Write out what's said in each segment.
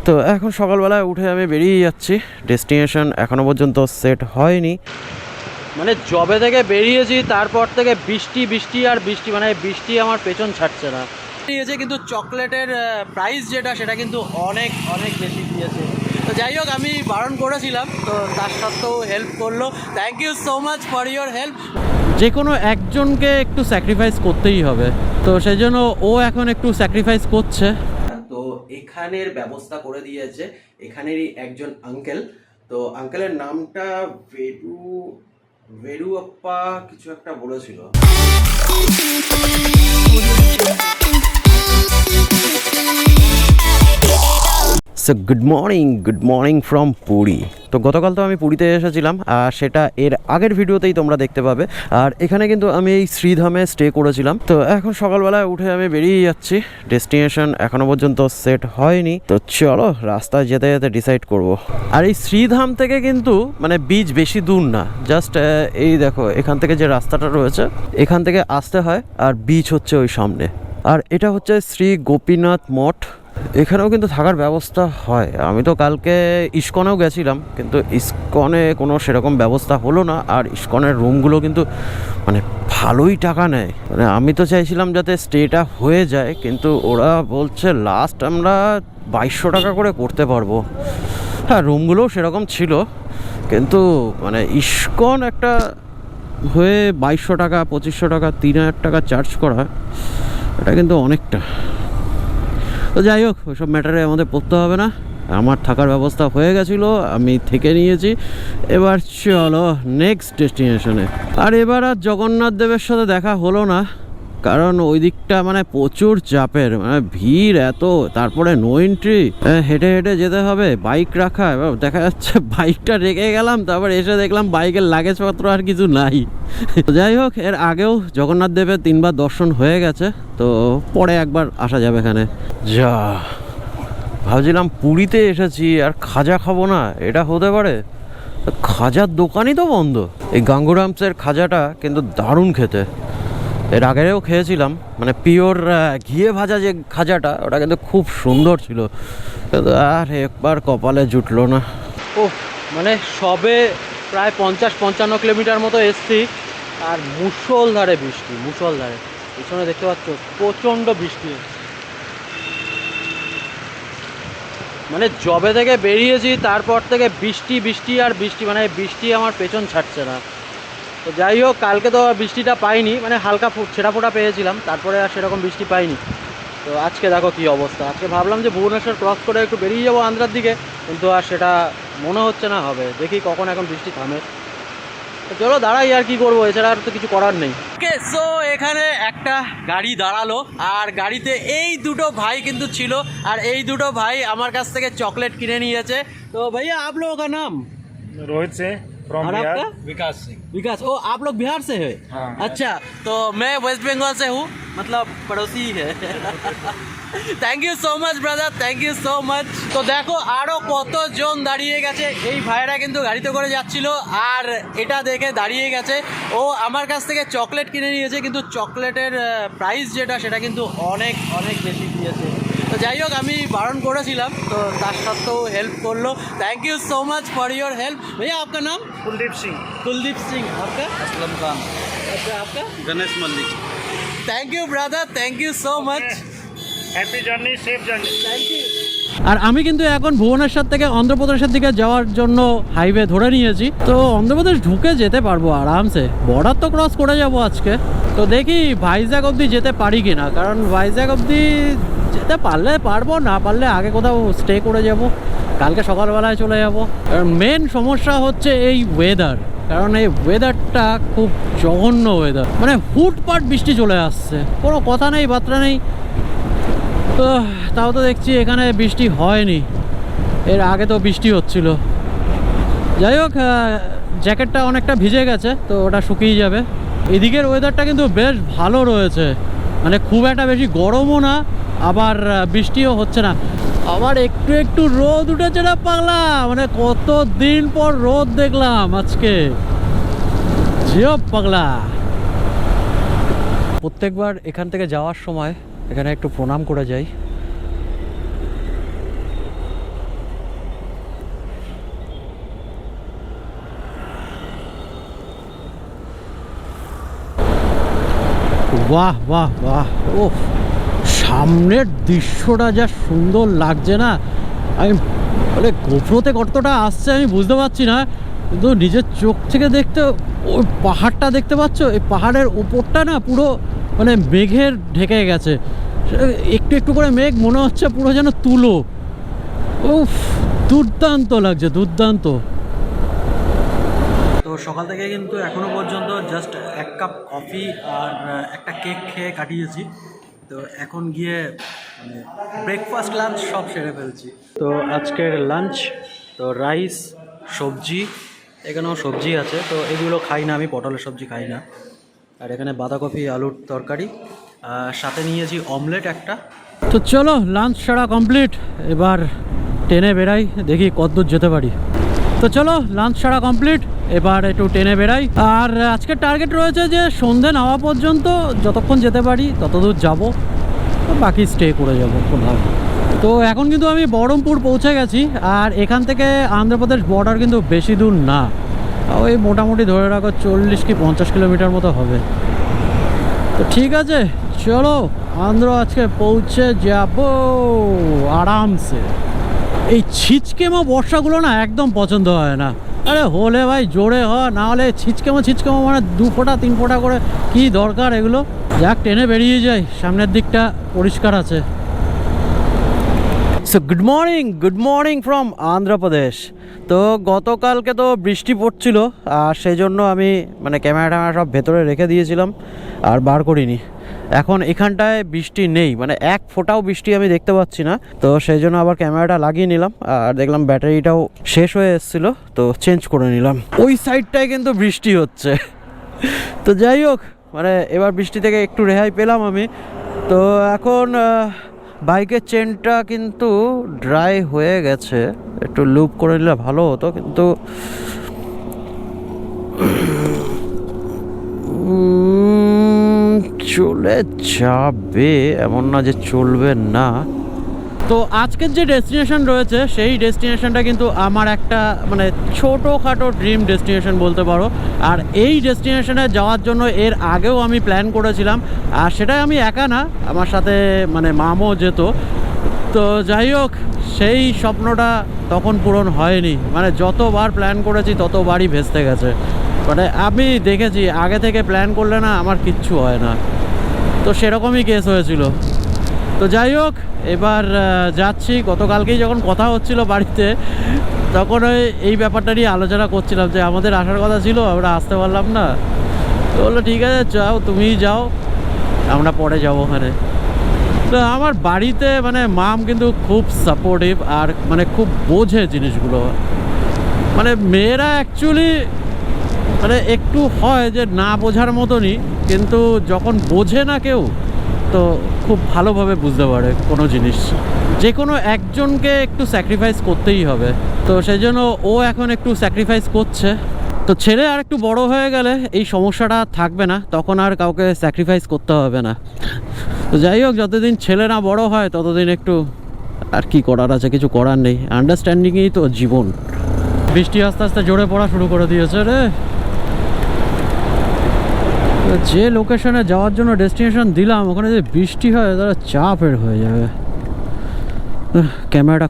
তো এখন সকালবেলায় উঠে আমি বেরিয়ে যাচ্ছি। ডেস্টিনেশন এখনো পর্যন্ত সেট হয়নি, মানে জবে থেকে বেরিয়েছি তারপর থেকে বৃষ্টি বৃষ্টি আর বৃষ্টি, মানে বৃষ্টি আমার পেছন ছাড়ছে না। দিয়েছে কিন্তু চকলেটের প্রাইস যেটা সেটা কিন্তু অনেক অনেক বেশি দিয়েছে। তো যাই হোক, আমি বারণ করেছিলাম, তো তার সত্ত্বেও হেল্প করলো। Thank you so much for your help. যে কোনো একজনকে একটু স্যাক্রিফাইস করতেই হবে, তো সেই জন্য ও এখন একটু স্যাক্রিফাইস করছে। তো এখানের ব্যবস্থা করে দিয়েছে এখানেরই একজন আঙ্কেল। তো আঙ্কেলের নামটা ভেরুপ্পা কিছু একটা বলেছিল। So good morning from Puri. তো গতকাল তো আমি পুরীতে এসেছিলাম, আর সেটা এর আগের ভিডিওতেই তোমরা দেখতে পাবে। আর এখানে কিন্তু আমি এই শ্রীধামে স্টে করেছিলাম। তো এখন সকালবেলায় উঠে আমি বেরিয়ে যাচ্ছি। ডেস্টিনেশন এখনো পর্যন্ত সেট হয়নি, তো চলো রাস্তায় যেতে যেতে ডিসাইড করব। আর এই শ্রীধাম থেকে কিন্তু মানে বিচ বেশি দূর না, জাস্ট এই দেখো এখান থেকে যে রাস্তাটা রয়েছে এখান থেকে আসতে হয়, আর বিচ হচ্ছে ওই সামনে। আর এটা হচ্ছে শ্রী গোপীনাথ মঠ। এখানেও কিন্তু থাকার ব্যবস্থা হয়। আমি তো কালকে ইস্কনেও গেছিলাম, কিন্তু ইস্কনে কোনো সেরকম ব্যবস্থা হলো না। আর ইস্কনের রুমগুলো কিন্তু মানে ভালোই টাকা নেয়। মানে আমি তো চাইছিলাম যাতে স্টেটা হয়ে যায়, কিন্তু ওরা বলছে লাস্ট আমরা 2200 টাকা করে করতে পারবো। হ্যাঁ, রুমগুলোও সেরকম ছিল, কিন্তু মানে ইস্কন একটা হয়ে 2200 টাকা 2500 টাকা 3000 টাকা চার্জ করা, এটা কিন্তু অনেকটা। তো যাই হোক, ওইসব ম্যাটারে আমাদের পড়তে হবে না। আমার থাকার ব্যবস্থা হয়ে গেছিলো, আমি থেকে নিয়েছি। এবার চলো নেক্সট ডেস্টিনেশনে। আর এবার আর জগন্নাথ দেবের সাথে দেখা হলো না, কারণ ওই দিকটা মানে প্রচুর চাপের, মানে ভিড় এত। তারপরে নো এন্ট্রি, হেঁটে হেঁটে যেতে হবে, বাইক রাখা। এবার দেখা যাচ্ছে বাইকটা রেখে গেলাম, তারপর এসে দেখলাম বাইকের লাগেজপত্র আর কিছু নাই। যাই হোক, এর আগেও জগন্নাথ দেবের 3বার দর্শন হয়ে গেছে, তো পরে একবার আসা যাবে এখানে। যা ভাবছিলাম পুরীতে এসেছি আর খাজা খাবো না, এটা হতে পারে? খাজার দোকানই তো বন্ধ। এই গাঙ্গুরামসের খাজাটা কিন্তু দারুণ খেতে। এর আগেও খেয়েছিলাম, মানে পিওর ঘিয়ে ভাজা যে খাজাটা, ওটা কিন্তু খুব সুন্দর ছিল। আর একবার কপালে জুটলো না। ও মানে সবে প্রায় 50-55 কিলোমিটার মতো এসছি, আর মুষলধারে বৃষ্টি, মুষলধারে। পিছনে দেখতে পাচ্ছ প্রচণ্ড বৃষ্টি। মানে জবে থেকে বেরিয়েছি তারপর থেকে বৃষ্টি বৃষ্টি আর বৃষ্টি, মানে বৃষ্টি আমার পেছন ছাড়ছে না। তো যাই হোক, কালকে তো বৃষ্টিটা পাইনি, মানে হালকা ছেঁড়া ফোঁটা পেয়েছিলাম, তারপরে আর সেরকম বৃষ্টি পাইনি। তো আজকে দেখো কী অবস্থা। আজকে ভাবলাম যে ভুবনেশ্বর ক্রস করে একটু বেরিয়ে যাবো আন্ধ্রার দিকে, কিন্তু আর সেটা মনে হচ্ছে না হবে। দেখি কখন এখন বৃষ্টি থামে। তো চলো দাঁড়াই, আর কি করবো, এছাড়া আর তো কিছু করার নেই। ওকে, সো এখানে একটা গাড়ি দাঁড়ালো, আর গাড়িতে এই দুটো ভাই কিন্তু ছিল, আর এই দুটো ভাই আমার কাছ থেকে চকলেট কিনে নিয়েছে। তো ভাইয়া आप लोगों का नाम? रोहित से फ्रॉम बिहार। विकास सिंह। विकास। ओ, आप लोग बिहार से है? हाँ। अच्छा, तो मैं वेस्ट बंगाल से हूँ, मतलब पड़ोसी ही है। Thank you so much brother, thank you so much. তো দেখো আরও কতজন দাঁড়িয়ে গেছে। এই ভাইরা কিন্তু গাড়িতে করে যাচ্ছিল, আর এটা দেখে দাঁড়িয়ে গেছে। ও আমার কাছ থেকে চকলেট কিনে নিয়েছে, কিন্তু চকলেটের প্রাইস যেটা সেটা কিন্তু অনেক অনেক বেশি দিয়েছে। তো যাই হোক, আমি বারণ করেছিলাম, তো তার সত্ত্বেও হেল্প করলো। Thank you so much for your help. भैया आपका नाम? कुलदीप सिंह। कुलदीप सिंह। आपका? असलम खान। अच्छा, आपका? Ganesh Mallik. Thank you brother, thank you so much. Happy journey, safe journey. Thank you. আর আমি কিন্তু এখন ভুবনেশ্বর থেকে অন্ধ্রপ্রদেশের দিকে যাওয়ার জন্য হাইওয়ে ধরে নিয়েছি। তো অন্ধ্রপ্রদেশ ঢুকে যেতে পারবো আরামসে, বর্ডার তো ক্রস করে যাব আজকে। তো দেখি ভাইজ্যাগ অবধি যেতে পারি কি না, কারণ ভাইজ্যাগ অবধি যেতে পারলে পারবো, না পারলে আগে কোথাও স্টে করে যাব, কালকে সকালবেলায় চলে যাব। কারণ মেন সমস্যা হচ্ছে এই ওয়েদার, কারণ এই ওয়েদারটা খুব জঘন্য ওয়েদার, মানে হুটপাট বৃষ্টি চলে আসছে, কোনো কথা নেই বার্তা নেই। তো তাও তো দেখছি এখানে বৃষ্টি হয়নি, এর আগে তো বৃষ্টি হচ্ছিল। যাই হোক, জ্যাকেটটা অনেকটা ভিজে গেছে, তো ওটা শুকিয়ে যাবে। এদিকের ওয়েদারটা কিন্তু বেশ ভালো রয়েছে, মানে খুব একটা বেশি গরমও না, আবার বৃষ্টিও হচ্ছে না। আবার একটু একটু রোদ উঠেছে না পাগলা, মানে কত দিন পর রোদ দেখলাম আজকে। জিও পাগলা। প্রত্যেকবার এখান থেকে যাওয়ার সময় এখানে একটু প্রণাম করে যাই। বাহ বাহ বাহ, ও সামনের দৃশ্যটা যা সুন্দর লাগছে না, আমি বলে গোপ্রোতে কতটা আসছে আমি বুঝতে পারছি না, কিন্তু নিজের চোখ থেকে দেখতে ওই পাহাড়টা দেখতে পাচ্ছ, এই পাহাড়ের উপরটা না পুরো মানে মেঘের ঢেকে গেছে, একটু একটু করে মেঘ মনে হচ্ছে পুরো যেন তুলো। উফ, দুর্দান্ত লাগছে, দুর্দান্ত। তো সকাল থেকে কিন্তু এখনো পর্যন্ত জাস্ট এক কাপ কফি আর একটা কেক খেয়ে কাটিয়েছি। তো এখন গিয়ে মানে ব্রেকফাস্ট লাঞ্চ সব সেরে ফেলছি। তো আজকের লাঞ্চ তো রাইস, সবজি, এখানেও সবজি আছে, তো এগুলো খাই না আমি, পটলের সবজি খাই না। আর এখানে বাঁধাকপি আলুর তরকারি, সাথে নিয়েছি অমলেট একটা। তো চলো লাঞ্চ সারা কমপ্লিট, এবার ট্রেনে বেরাই, দেখি কতদূর যেতে পারি। তো চলো লাঞ্চ সারা কমপ্লিট, এবার একটু ট্রেনে বেরাই। আর আজকের টার্গেট রয়েছে যে সন্ধে নামা পর্যন্ত যতক্ষণ যেতে পারি ততদূর যাব, বাকি স্টে করে যাবো কোথাও। তো এখন কিন্তু আমি বহরমপুর পৌঁছে গেছি, আর এখান থেকে অন্ধ্রপ্রদেশ বর্ডার কিন্তু বেশি দূর না, ওই মোটামুটি ধরে রাখো 40 কি 50 কিলোমিটার মতো হবে। তো ঠিক আছে, চলো আন্ধ্র আজকে পৌঁছে যাবো আরামসে। এই ছিচকেমো বর্ষাগুলো না একদম পছন্দ হয় না। আরে হলে ভাই জোরে হ, না হলে ছিচকেমো ছিচকেমো মানে 2 ফোঁটা 3 ফোঁটা করে কি দরকার এগুলো। যাক ট্রেনে বেরিয়ে যাই, সামনের দিকটা পরিষ্কার আছে। So good morning from Andhra Pradesh. তো গতকালকে তো বৃষ্টি পড়ছিল, আর সেই জন্য আমি মানে ক্যামেরা সব ভেতরে রেখে দিয়েছিলাম আর বার করিনি। এখন এখানটায় বৃষ্টি নেই, মানে এক ফোঁটাও বৃষ্টি আমি দেখতে পাচ্ছি না, তো সেই জন্য আবার ক্যামেরাটা লাগিয়ে নিলাম। আর দেখলাম ব্যাটারিটাও শেষ হয়ে এসেছিলো, তো চেঞ্জ করে নিলাম। ওই সাইডটায় কিন্তু বৃষ্টি হচ্ছে। তো যাই হোক, মানে এবার বৃষ্টি থেকে একটু রেহাই পেলাম আমি। তো এখন বাইকের চেনটা কিন্তু ড্রাই হয়ে গেছে, একটু লুপ করে নিলে ভালো হতো, কিন্তু চলে যাবে, এমন না যে চলবে না। তো আজকের যে ডেস্টিনেশন রয়েছে সেই ডেস্টিনেশনটা কিন্তু আমার একটা মানে ছোটোখাটো ড্রিম ডেস্টিনেশন বলতে পারো। আর এই ডেস্টিনেশনে যাওয়ার জন্য এর আগেও আমি প্ল্যান করেছিলাম, আর সেটাই আমি একা না, আমার সাথে মানে মামও যেত। তো যাই হোক, সেই স্বপ্নটা তখন পূরণ হয়নি, মানে যতবার প্ল্যান করেছি ততবারই ভেস্তে গেছে। মানে আমি দেখেছি আগে থেকে প্ল্যান করলে না আমার কিচ্ছু হয় না, তো সেরকমই কেস হয়েছিল। তো যাই হোক, এবার যাচ্ছি। গতকালকেই যখন কথা হচ্ছিল বাড়িতে, তখন এই ব্যাপারটা নিয়ে আলোচনা করছিলাম যে আমাদের আসার কথা ছিল, আমরা আসতে পারলাম না। তো বললো ঠিক আছে যাও, তুমিই যাও, আমরা পরে যাবো ওখানে। তো আমার বাড়িতে মানে মাম কিন্তু খুব সাপোর্টিভ, আর মানে খুব বোঝে জিনিসগুলো। মানে মেয়েরা অ্যাকচুয়ালি মানে একটু হয় যে না বোঝার মতনই, কিন্তু যখন বোঝে না কেউ তো খুব ভালোভাবে বুঝতে পারে কোনো জিনিস। যে কোনো একজনকে একটু স্যাক্রিফাইস করতেই হবে, তো সেই জন্য ও এখন একটু স্যাক্রিফাইস করছে। তো ছেলে আর একটু বড় হয়ে গেলে এই সমস্যাটা থাকবে না, তখন আর কাউকে স্যাক্রিফাইস করতে হবে না। তো যাই হোক, যতদিন ছেলে না বড় হয় ততদিন একটু, আর কি করার আছে, কিছু করার নেই, আন্ডারস্ট্যান্ডিংই তো জীবন। বৃষ্টি আস্তে আস্তে জোরে পড়া শুরু করে দিয়েছে রে। যে লোকেশনে যাওয়ার জন্য ডেস্টিনেশন দিলাম ওখানে যদি বৃষ্টি হয় তাহলে চাপের হয়ে যাবে। ক্যামেরাটা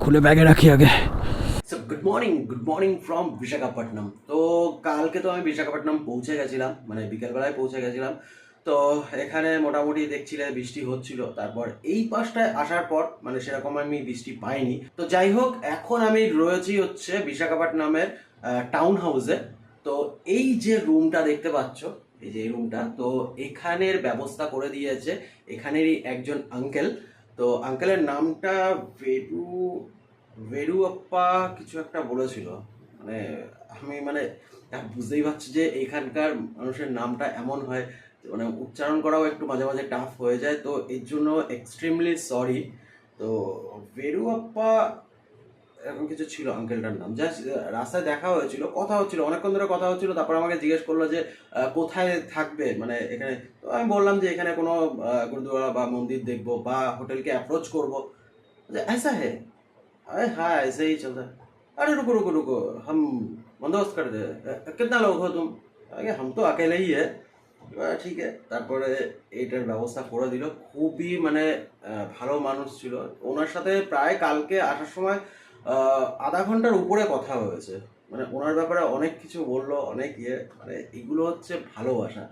খুলে ব্যাগে রাখি আগে। So good morning from Visakhapatnam. তো কালকে তো আমি বিশাখাপট্টনম পৌঁছে গেছিলাম, মানে বিকেলবেলায় পৌঁছে গেছিলাম। তো এখানে মোটামুটি দেখছিলে বৃষ্টি হচ্ছিল, তারপর এই পাশটায় আসার পর মানে সেরকম আমি বৃষ্টি পাইনি। তো যাই হোক, এখন আমি রয়েছি হচ্ছে বিশাখাপট্টনমের টাউন হাউসে। তো এই যে রুমটা দেখতে পাচ্ছ, এই যে রুমটা, তো এখানের ব্যবস্থা করে দিয়েছে এখানেরই একজন আঙ্কেল। তো আঙ্কেলের নামটা ভেরুয়াপ্পা কিছু একটা বলেছিল, মানে আমি মানে বুঝতেই পারছি যে এখানকার মানুষের নামটা এমন হয়, মানে উচ্চারণ করাও একটু মাঝে মাঝে টাফ হয়ে যায়, তো এর জন্য এক্সট্রিমলি সরি। তো ভেরুয়াপ্পা এরকম কিছু ছিল আঙ্কেলটার নাম। জাস্ট রাস্তায় দেখা হয়েছিল, কথা হচ্ছিল, অনেকক্ষণ ধরে কথা হচ্ছিল। তারপর আমাকে জিজ্ঞেস করলো যে কোথায় থাকবে, মানে এখানে। তো আমি বললাম যে এখানে কোনো গুরুদুয়ারা বা মন্দির দেখবো বা হোটেলকে অ্যাপ্রোচ করবো। ऐसा है? अरे हाँ ऐसे ही चलता है। अरे रुको रुको रुको, हम बंदोबस्त कर दे। कितना लोग हो तुम? अरे हम तो अकेले ही है, এবার ঠিক আছে, তারপরে এইটার ব্যবস্থা করে দিল। খুবই মানে ভালো মানুষ ছিল। ওনার সাথে প্রায় কালকে আসার সময় আধা ঘন্টার উপরে কথা হয়েছে। মানে ওনার ব্যাপারে অনেক কিছু বললো, অনেক মানে এগুলো হচ্ছে ভালোবাসা।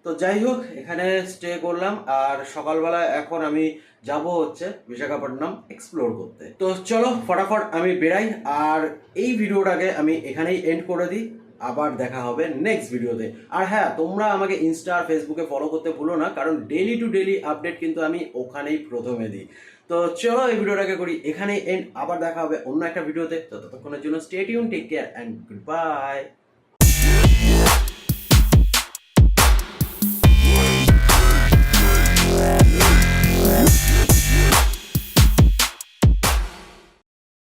তো যাই হোক, এখানে স্টে করলাম আর সকালবেলা এখন আমি যাব হচ্ছে বিশাখাপট্টনম এক্সপ্লোর করতে। তো চলো ফটাফট আমি বেরাই, আর এই ভিডিওটাকে আমি এখানেই এন্ড করে দিই। আবার দেখা হবে নেক্সট ভিডিওতে। আর হ্যাঁ, তোমরা আমাকে ইনস্টা আর ফেসবুকে ফলো করতে ভুলো না, কারণ ডেইলি টু ডেইলি আপডেট কিন্তু আমি ওখানেই প্রথমে দিই। তো চলো এই ভিডিওটাকে করি এখানেই এন্ড। আবার দেখা হবে অন্য একটা ভিডিওতে। তো ততক্ষণের জন্য stay tune, take care and goodbye. Yeah.